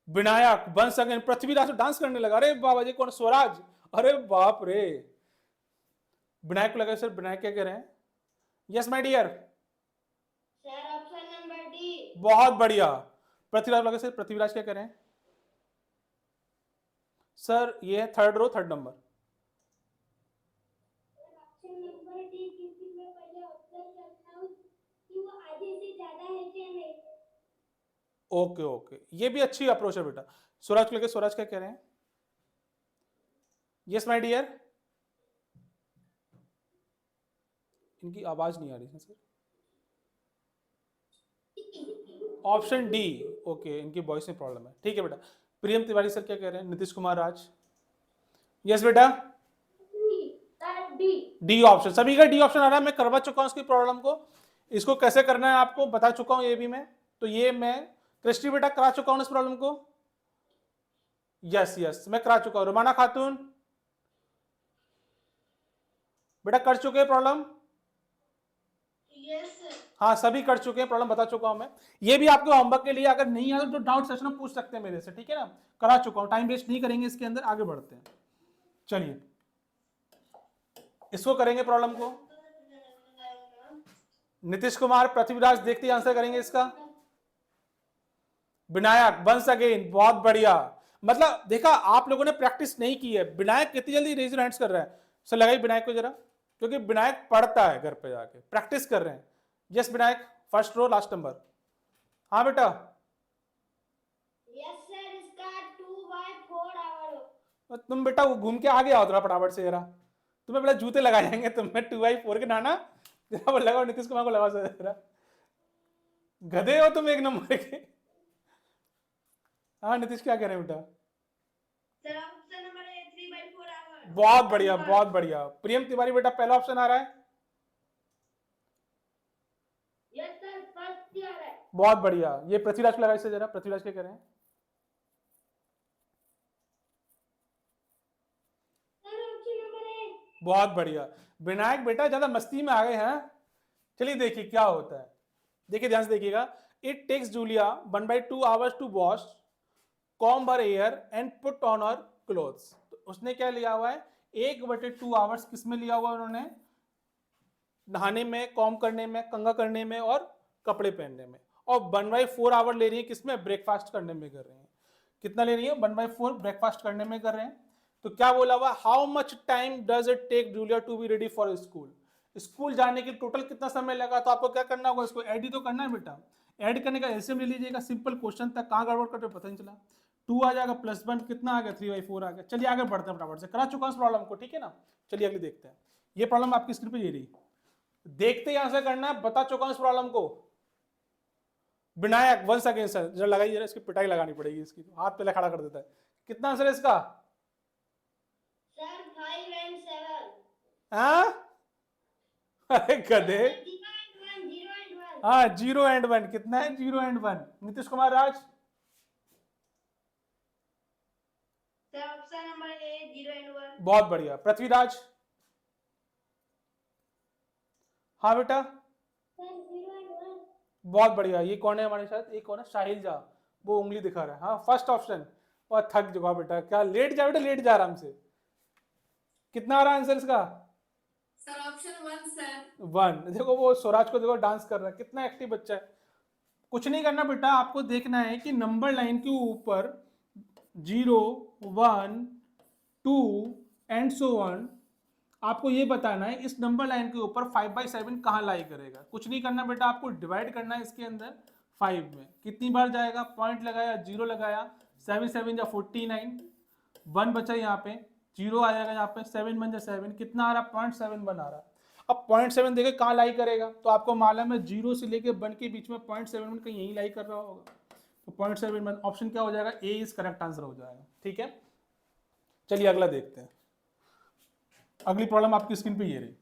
Vinayak once again, Prithviraj dance करने लगा, अरे बाबा जी कौन, स्वराज अरे बाप रे, विनायक को लगा सर, विनायक क्या कह रहे हैं? Yes my dear, sir option number D. बहुत बढ़िया। पृथ्वीराज लगा सर, पृथ्वीराज क्या कह रहे हैं? सर ये है third row, third number. Option number D, क्योंकि मैं पहले ऑब्जर्व करता हूँ कि वो आधे से ज्यादा है कि नहीं। ओके ओके, ये भी अच्छी अप्रोच है बेटा। स्वराज को लेकर, स्वराज क्या कह रहे हैं? यस माय डियर, इनकी आवाज नहीं आ रही है सर। ऑप्शन डी, ओके, इनकी वॉइस में प्रॉब्लम है, ठीक है बेटा। प्रियम तिवारी सर क्या कह रहे हैं? नीतीश कुमार राज, यस बेटा, डी। डी ऑप्शन, सभी का डी ऑप्शन आ रहा है। मैं करवा चुका हूं इसकी प्रॉब्लम को, इसको कैसे करना है आपको बता चुका हूं ये भी मैं। तो ये मैं कृष्टि बेटा करा चुका हूं इस प्रॉब्लम को। यस यस, मैं करा चुका हूं। रुमाना खातून बेटा कर चुके हैं प्रॉब्लम? Yes sir. हाँ सभी कर चुके हैं, प्रॉब्लम बता चुका हूं मैं। ये भी आपके होमवर्क के लिए, अगर नहीं आया तो डाउट सेशन में पूछ सकते हैं मेरे से, ठीक है ना। करा चुका हूं, टाइम वेस्ट नहीं करेंगे इसके अंदर, आगे बढ़ते हैं। चलिए इसको करेंगे प्रॉब्लम को। नीतीश कुमार, पृथ्वीराज देखते ही आंसर करेंगे इसका। विनायक वंस अगेन, बहुत बढ़िया। मतलब देखा, आप लोगों ने प्रैक्टिस नहीं की है। विनायक कितनी जल्दी रेज हैंड्स कर रहा है। सर लगाइए विनायक को जरा, क्योंकि विनायक पढ़ता है घर पे जाके, प्रैक्टिस कर रहे हैं। Yes Vinayak, first row last number. हाँ बेटा, यस सर, इसका 2/4 आवर। तुम बेटा घूम के आगे आओ थोड़ा फटाफट से जरा, तुम्हें बड़ा जूते लगा जाएंगे तुम्हें 2/4 के नाना। जरा वो लगाओ, नीतीश कुमार को लगाओ जरा, गधे हो तुम एक नंबर के। हाँ नीतीश क्या कह रहे हैं बेटा? Sir option number A 3/4 hour. बहुत बढ़िया बहुत बढ़िया। प्रियम तिवारी बेटा पहला ऑप्शन आ रहा है। यस सर, फर्स्ट ईयर है। बहुत बढ़िया। ये पृथ्वीराज को लगाइए जरा, पृथ्वीराज क्या कह रहे हैं? सर ऑप्शन नंबर ए। बहुत बढ़िया। विनायक बेटा ज्यादा मस्ती में आ गए हैं। चलिए देखिए क्या होता है, देखिए ध्यान से देखिएगा। It takes Julia 1/2 hours to wash, comb her hair and put on her clothes. तो उसने क्या लिया हुआ है? 1/2 आवर्स किस में लिया हुआ है उन्होंने? नहाने में, कॉम्ब करने में, कंघा करने में और कपड़े पहनने में। और 1/4 आवर ले रही है किसमें? ब्रेकफास्ट करने में कर रहे हैं। कितना ले रही है? 1/4 ब्रेकफास्ट करने में कर रहे हैं। तो क्या बोला हुआ? How much time does it take Julia to be ready for school? School जाने के टोटल कितना समय लगा? तो आपको क्या करना होगा? इसको ऐड ही तो करना है बेटा। ऐड करने का एलसीएम ले लीजिएगा, सिंपल क्वेश्चन तक कहाँ गड़बड़ करते पता नहीं चला। 2 आ जाएगा प्लस 1 कितना आ गया? 3/4 आ गया। चलिए आगे बढ़ते हैं फटाफट से, करा चुका हूं इस प्रॉब्लम को, ठीक है ना। चलिए अगली देखते हैं। ये प्रॉब्लम आपकी स्क्रीन पे ये रही, देखते ही आंसर करना है। बता चुका हूं इस प्रॉब्लम को। विनायक वंस अगेन सर, जरा लगाइए जरा, इसकी पिटाई लगानी पड़ेगी, इसकी हाथ पहले खड़ा कर देता है। कितना आंसर है इसका? Sir 5 and 7। हाँ अरे गधे। 0 and 1। हाँ 0 and 1 कितना है? 0 and 1। Nitish Kumar Raj, sir option number A 0 and 1। बहुत बढ़िया। पृथ्वीराज, हाँ बेटा, सर 0 and 1। बहुत बढ़िया। ये कौन है हमारे साथ? एक कौन है? साहिल झा, वो उंगली दिखा रहा है। हाँ फर्स्ट ऑप्शन। और थक चुका बेटा, क्या लेट जा बेटा, लेट जा आराम से। कितना आ रहा है आंसर इसका? Sir option 1 sir. 1। देखो वो स्वराज को देखो डांस कर रहा है, कितना एक्टिव बच्चा है। कुछ नहीं करना बेटा, आपको देखना है कि नंबर लाइन के ऊपर 0, 1, 2 एंड सो ऑन। आपको ये बताना है इस नंबर लाइन के ऊपर 5/7 कहाँ लाई करेगा। कुछ नहीं करना बेटा, आपको डिवाइड करना है इसके अंदर 5 में। कितनी बार जाएगा? पॉइंट लगाया, 0 लगाया, 7 7 या 49, 1 बचा यहाँ पे, 0 आ जाएगा यहाँ पे, 7 बन जा 7, कितना आ रहा? 0.71 आ रहा। अब 0.7 देखे कहाँ लाई करेगा, तो आपको मालूम है 0 से लेके 1 के बीच में 0.7 कहीं यही लाई कर रहा होगा। तो 0.7 ऑप्शन क्या हो जाएगा? ए इज करेक्ट आंसर हो जाएगा, ठीक है। चलिए अगला देखते हैं। अगली प्रॉब्लम आपकी स्क्रीन पे ये रही।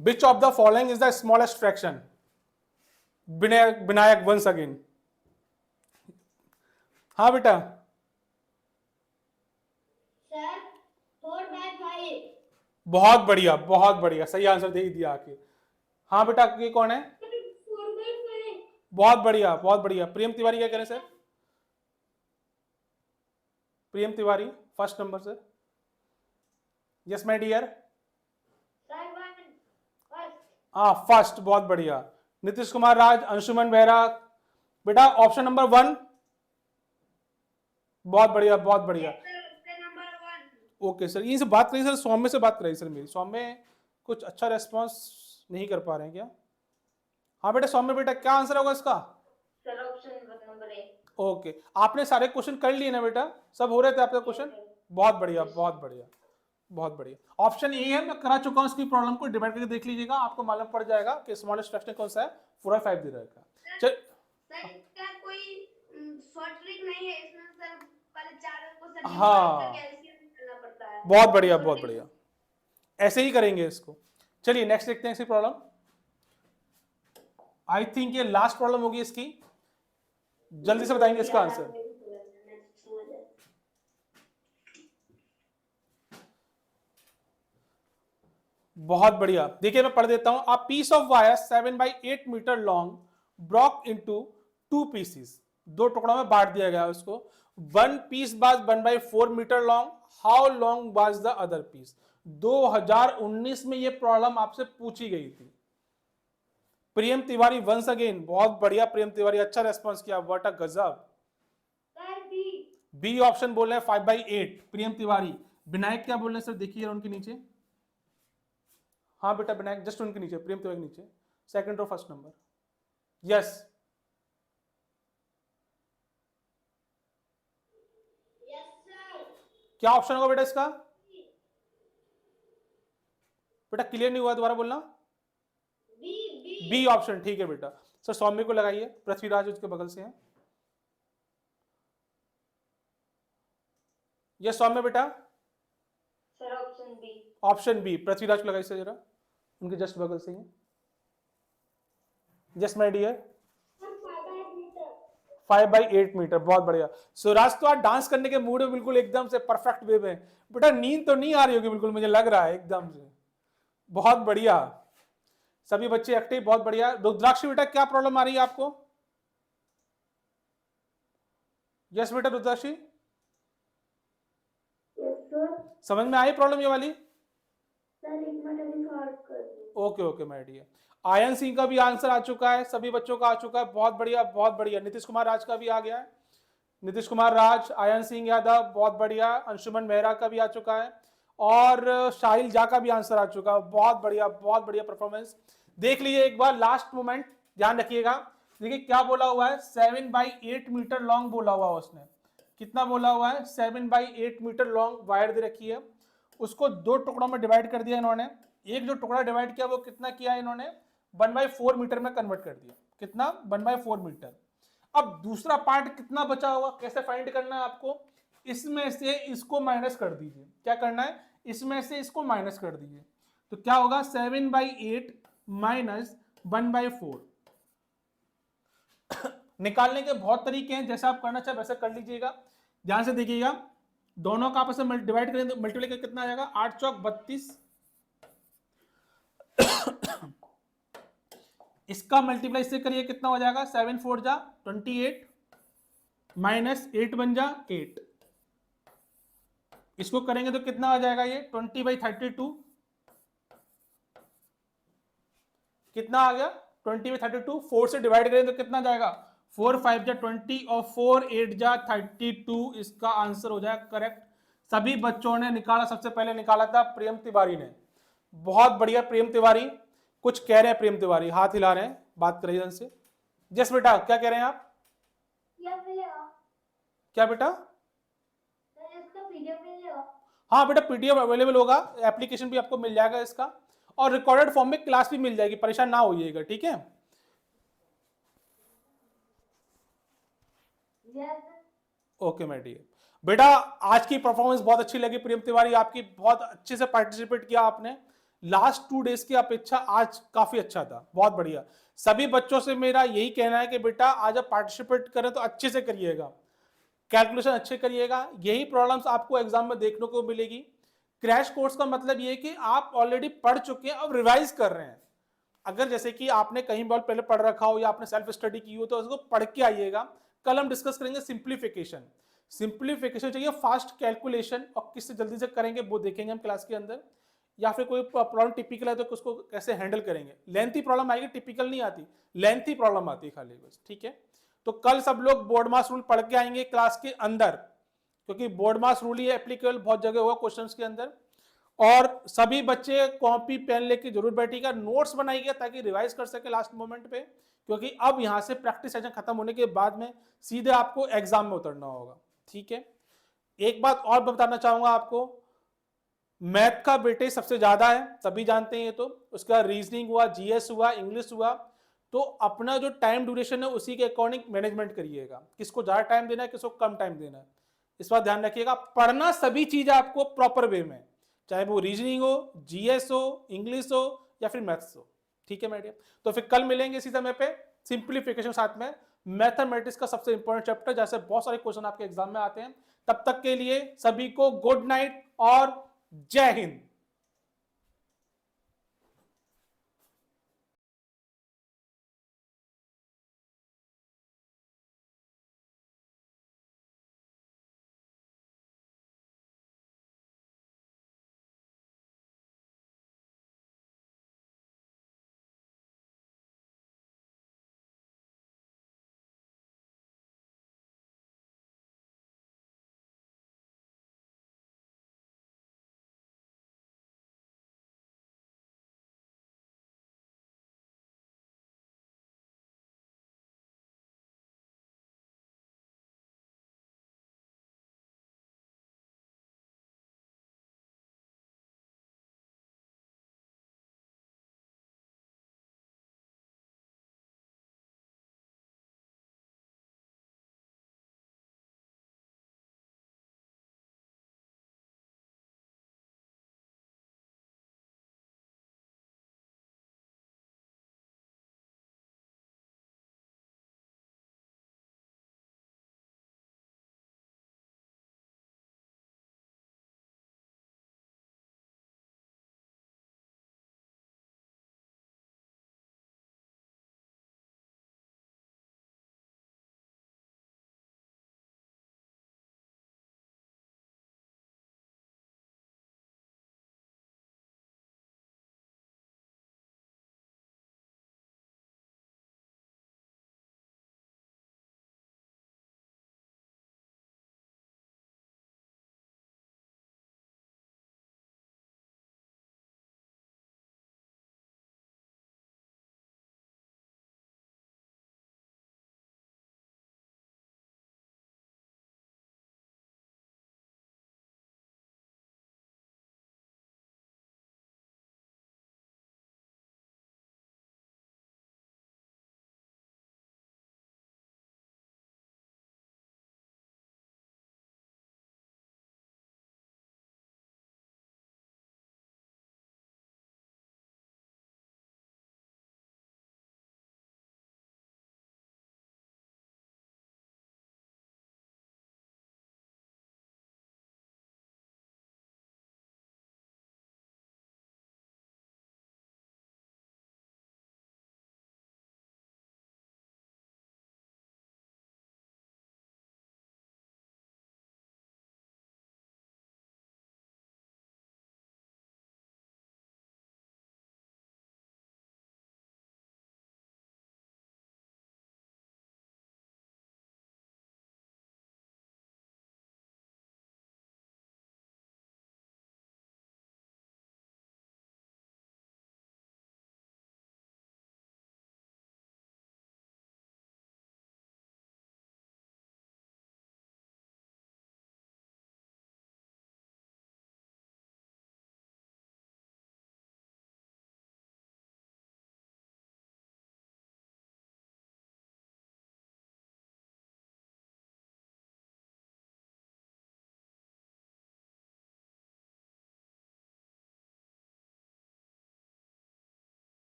Which of the following is the smallest fraction? Vinayak once again, हाँ बेटा। सर 4/5। बहुत बढ़िया बहुत बढ़िया, सही आंसर दे ही दिया आके। हाँ बेटा, ये कौन है? 4/5। बहुत बढ़िया बहुत बढ़िया। प्रियम तिवारी क्या करें sir? Priyam Tiwari first number sir. Yes my dear. Sir first. हाँ फर्स्ट, बहुत बढ़िया। नीतीश कुमार राज, अंशुमन बेहरा, बेटा ऑप्शन नंबर 1। बहुत बढ़िया बहुत बढ़िया। Option number 1। ओके सर, यहीं से बात करिए सर, सौम्य से बात कराइए सर मेरी। सौम्य कुछ अच्छा रेस्पॉन्स नहीं कर पा रहे हैं क्या? हाँ बेटा सौम्य, बेटा क्या आंसर होगा इसका? Sir option number 1। ओके, आपने सारे क्वेश्चन कर लिए ना बेटा? सब हो रहे थे आपके क्वेश्चन? बहुत बढ़िया बहुत बढ़िया बहुत बढ़िया। ऑप्शन ए है, मैं करा चुका हूँ इसकी प्रॉब्लम को, डिवाइड करके देख लीजिएगा, आपको मालूम पड़ जाएगा कि स्मॉलेस्ट फ्रैक्शन कौन सा है। 4/5 दे रहेगा। चल सर इसका कोई शॉर्ट ट्रिक नहीं है इसमें सर, पहले चारों को सर हाँ। डिवाइड करके एलसीएम करना पड़ता है। बहुत बढ़िया बहुत बढ़िया, ऐसे ही करेंगे इसको। चलिए नेक्स्ट देखते हैं इसी प्रॉब्लम। आई थिंक ये लास्ट प्रॉब्लम होगी इसकी, जल्दी से बताएंगे इसका आंसर। बहुत बढ़िया, देखिए मैं पढ़ देता हूं। A piece of wire 7/8 metre long broke into 2 pieces, 2 टुकड़ों में बांट दिया गया उसको। One piece was 1/4 metre long, how long was the other piece? 2019 में ये प्रॉब्लम आपसे पूछी गई थी। प्रियम तिवारी वंस अगेन, बहुत बढ़िया प्रियम तिवारी, अच्छा रेस्पॉन्स किया, व्हाट अ गजब। Sir B. बी ऑप्शन बोल रहे हैं 5/8 प्रियम तिवारी। विनायक क्या बोल रहे हैं सर, देखिए उनके नीचे। हाँ बेटा विनायक जस्ट उनके नीचे, प्रियम तिवारी के नीचे, second row first number. Yes yes sir. क्या ऑप्शन होगा बेटा इसका? बेटा क्लियर नहीं हुआ, दोबारा बोलना। B B. बी ऑप्शन, ठीक है बेटा। सर सौम्य को लगाइए, पृथ्वीराज उसके बगल से है। यस सौम्य बेटा। Sir option B. Option B, Prithviraj को लगाइए सर जरा, उनके जस्ट बगल से ही। Yes my dear. 5/8 मीटर, बहुत बढ़िया। सुराज तो आज डांस करने के मूड में बिल्कुल एकदम से परफेक्ट वे में। बेटा नींद तो नहीं आ रही होगी बिल्कुल, मुझे लग रहा है एकदम से। बहुत बढ़िया, सभी बच्चे एक्टिव, बहुत बढ़िया। रुद्राक्षी बेटा क्या प्रॉब्लम आ रही है आपको? यस बेटा रुद्राक्षी, समझ में आई प्रॉब्लम ये वाली? Okay okay my dear. Ayan Singh का भी आंसर आ चुका है, सभी बच्चों का आ चुका है, बहुत बढ़िया बहुत बढ़िया। नीतीश कुमार राज का भी आ गया है, नीतीश कुमार राज, आयन सिंह यादव, बहुत बढ़िया। अंशुमन मेहरा का भी आ चुका है, और शाहिल जा का भी आंसर आ चुका है, बहुत बढ़िया परफॉर्मेंस। देख लीजिए एक बार लास्ट मोमेंट, ध्यान रखिएगा। देखिए क्या बोला हुआ है, 7/8 मीटर लॉन्ग बोला हुआ है उसने। कितना बोला हुआ है? 7/8 मीटर लॉन्ग वायर दे रखी है, उसको 2 टुकड़ों में डिवाइड कर दिया इन्होंने। एक जो टुकड़ा डिवाइड किया वो कितना किया इन्होंने? 1/4 मीटर में कन्वर्ट कर दिया। कितना? 1/4 मीटर। अब दूसरा पार्ट कितना बचा होगा, कैसे फाइंड करना है आपको? इसमें से इसको माइनस कर दीजिए। क्या करना है? इसमें से इसको माइनस कर दीजिए, तो क्या होगा? 7/8 माइनस 1/4। निकालने के बहुत तरीके हैं, जैसा आप करना चाहे वैसे कर लीजिएगा। ध्यान से देखिएगा, दोनों का आपस में डिवाइड करें तो मल्टीप्लाई करके कितना आ जाएगा? 8 चौक 32। इसका मल्टीप्लाई इससे करिए, कितना हो जाएगा? 7 4 जा 28 माइनस 8 1 जा 8। इसको करेंगे तो कितना आ जाएगा? ये 20/32। कितना आ गया? 20/32। 4 से डिवाइड करें तो कितना जाएगा? 4 5 जा 20 और 4 8 जा 32। इसका आंसर हो जाएगा करेक्ट। सभी बच्चों ने निकाला, सबसे पहले निकाला था प्रेम तिवारी ने, बहुत बढ़िया प्रेम तिवारी। कुछ कह रहे हैं प्रेम तिवारी, हाथ हिला रहे हैं, बात करिए उनसे। जस बेटा क्या कह रहे हैं आप? क्या बेटा? हाँ बेटा पीडीएफ अवेलेबल होगा, एप्लीकेशन भी आपको मिल जाएगा इसका, और रिकॉर्डेड फॉर्म में क्लास भी मिल जाएगी, परेशान ना होइएगा, ठीक है? Okay my dear. बेटा आज की परफॉर्मेंस बहुत अच्छी लगी प्रेम तिवारी आपकी, बहुत अच्छे से पार्टिसिपेट किया आपने। लास्ट 2 डेज की अपेक्षा आज काफी अच्छा था, बहुत बढ़िया। सभी बच्चों से मेरा यही कहना है कि बेटा आज आप पार्टिसिपेट करें तो अच्छे से करिएगा, कैलकुलेशन अच्छे करिएगा। यही प्रॉब्लम्स आपको एग्जाम में देखने को मिलेगी। क्रैश कोर्स का मतलब ये है कि आप ऑलरेडी पढ़ चुके हैं, अब रिवाइज कर रहे हैं। अगर जैसे कि आपने कहीं बहुत पहले पढ़ रखा हो या आपने सेल्फ स्टडी की हो तो उसको पढ़ के आइएगा। कल हम डिस्कस करेंगे सिंप्लीफिकेशन। सिंप्लीफिकेशन चाहिए, फास्ट कैलकुलेशन, और किससे जल्दी से करेंगे वो देखेंगे हम क्लास के अंदर, या फिर कोई प्रॉब्लम टिपिकल है तो उसको कैसे हैंडल करेंगे। लेंथी प्रॉब्लम आएगी, टिपिकल नहीं आती, लेंथी प्रॉब्लम आती है खाली बस, ठीक है। तो कल सब लोग बोर्ड मास रूल पढ़ के आएंगे क्लास के अंदर, क्योंकि बोर्ड मास रूल ही एप्लीकेबल बहुत जगह होगा क्वेश्चंस के अंदर। और सभी बच्चे कॉपी पेन लेके जरूर बैठिएगा, नोट्स बनाइएगा ताकि रिवाइज कर सके लास्ट मोमेंट पे, क्योंकि अब यहां से प्रैक्टिस सेशन खत्म होने के बाद में सीधे आपको एग्जाम में उतरना होगा, ठीक है। एक बात और बताना चाहूंगा आपको, मैथ का वेटेज सबसे ज्यादा है, सभी जानते हैं ये, तो उसका रीजनिंग हुआ, जीएस हुआ, इंग्लिश हुआ, तो अपना जो टाइम ड्यूरेशन है उसी के अकॉर्डिंग मैनेजमेंट करिएगा, किसको ज्यादा टाइम देना है, किसको कम टाइम देना है, इस बात ध्यान रखिएगा। पढ़ना सभी चीज आपको प्रॉपर वे में, चाहे वो रीजनिंग हो, जीएस हो, इंग्लिश हो या फिर मैथ्स हो, ठीक है मैडियम। तो फिर कल मिलेंगे इसी समय पे सिंप्लीफिकेशन साथ में, मैथमेटिक्स का सबसे इंपॉर्टेंट चैप्टर, जैसे बहुत सारे क्वेश्चन आपके एग्जाम में आते हैं। तब तक के लिए सभी को गुड नाइट और जय हिंद।